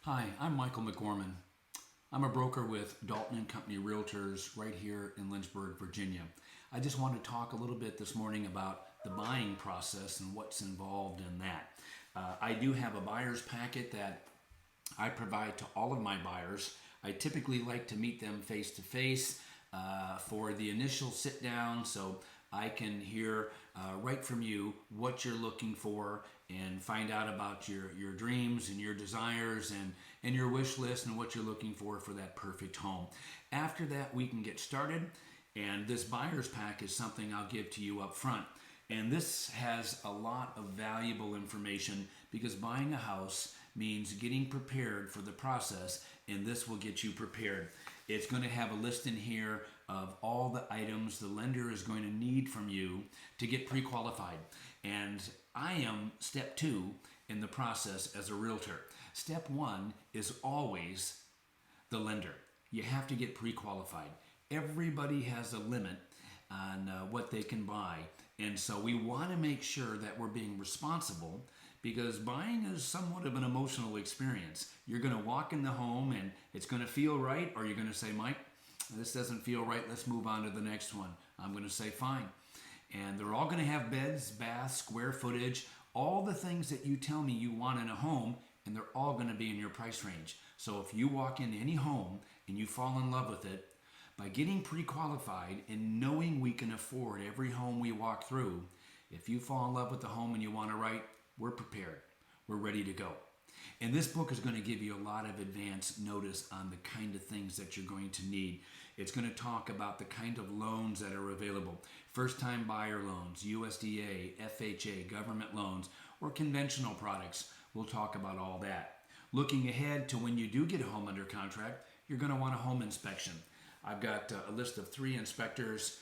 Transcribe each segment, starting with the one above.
Hi, I'm Michael McGorman. I'm a broker with Dalton and Company Realtors right here in Lynchburg, Virginia. I just want to talk a little bit this morning about the buying process and what's involved in that. I do have a buyer's packet that I provide to all of my buyers. I typically like to meet them face to face for the initial sit down so I can hear right from you what you're looking for and find out about your dreams and your desires and your wish list and what you're looking for that perfect home. After that, we can get started, and this buyer's pack is something I'll give to you up front. And this has a lot of valuable information because buying a house means getting prepared for the process, and this will get you prepared. It's going to have a list in here of all the items the lender is going to need from you to get pre-qualified. And I am step 2 in the process as a realtor. Step 1 is always the lender. You have to get pre-qualified. Everybody has a limit on what they can buy. And so we want to make sure that we're being responsible because buying is somewhat of an emotional experience. You're going to walk in the home and it's going to feel right, or you're going to say, Mike, this doesn't feel right, let's move on to the next one. I'm going to say, fine. And they're all going to have beds, baths, square footage, all the things that you tell me you want in a home, and they're all going to be in your price range. So if you walk in any home and you fall in love with it, by getting pre-qualified and knowing we can afford every home we walk through, if you fall in love with the home and you want to write, we're prepared. We're ready to go. And this book is going to give you a lot of advance notice on the kind of things that you're going to need. It's going to talk about the kind of loans that are available. First-time buyer loans, USDA, FHA, government loans, or conventional products. We'll talk about all that. Looking ahead to when you do get a home under contract, you're going to want a home inspection. I've got a list of 3 inspectors.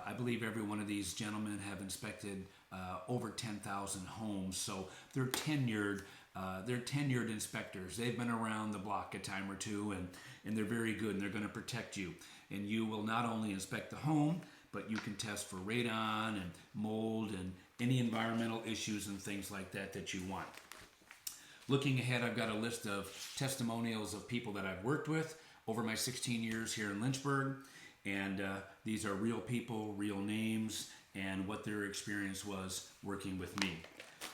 I believe every one of these gentlemen have inspected over 10,000 homes, so they're tenured. They're tenured inspectors. They've been around the block a time or two, and they're very good, and they're going to protect you. And you will not only inspect the home, but you can test for radon and mold and any environmental issues and things like that that you want. Looking ahead, I've got a list of testimonials of people that I've worked with over my 16 years here in Lynchburg, and these are real people, real names, and what their experience was working with me.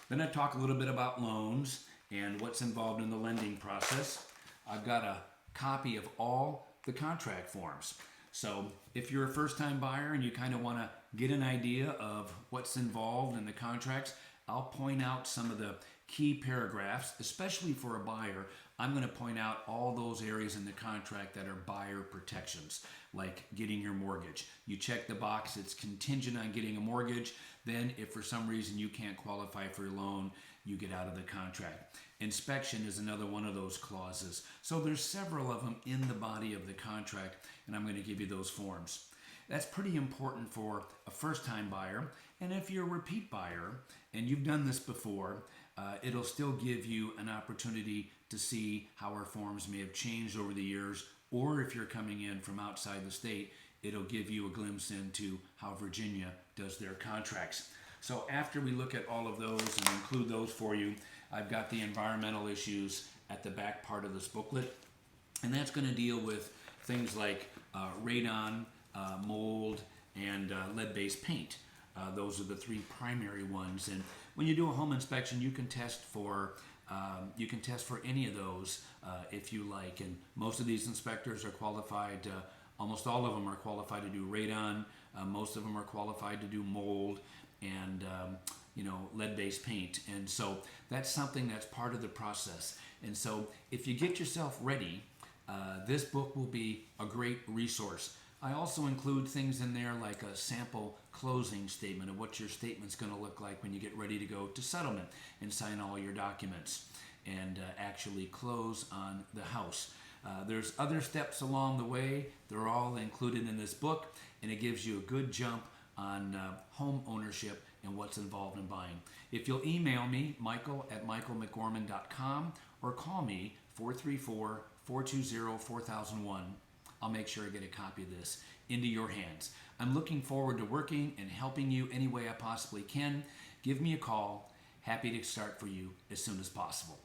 Then I talk a little bit about loans and what's involved in the lending process. I've got a copy of all the contract forms. So if you're a first-time buyer and you kind of want to get an idea of what's involved in the contracts, I'll point out some of the key paragraphs, especially for a buyer. I'm going to point out all those areas in the contract that are buyer protections, like getting your mortgage. You check the box, it's contingent on getting a mortgage. Then if for some reason you can't qualify for a loan, you get out of the contract. Inspection is another one of those clauses. So there's several of them in the body of the contract, and I'm going to give you those forms. That's pretty important for a first-time buyer. And if you're a repeat buyer and you've done this before, it'll still give you an opportunity to see how our forms may have changed over the years, or if you're coming in from outside the state, it'll give you a glimpse into how Virginia does their contracts. So after we look at all of those and include those for you, I've got the environmental issues at the back part of this booklet, and that's going to deal with things like radon, mold, and lead-based paint. Those are the 3 primary ones. And when you do a home inspection, you can test for any of those if you like. And most of these inspectors are qualified. Almost all of them are qualified to do radon. Most of them are qualified to do mold and lead-based paint. And so that's something that's part of the process. And so if you get yourself ready, this book will be a great resource. I also include things in there like a sample closing statement of what your statement's going to look like when you get ready to go to settlement and sign all your documents and actually close on the house. There's other steps along the way. They're all included in this book, and it gives you a good jump on home ownership and what's involved in buying. If you'll email me, michael@michaelmcgorman.com, or call me 434-420-4001, I'll make sure I get a copy of this into your hands. I'm looking forward to working and helping you any way I possibly can. Give me a call. Happy to start for you as soon as possible.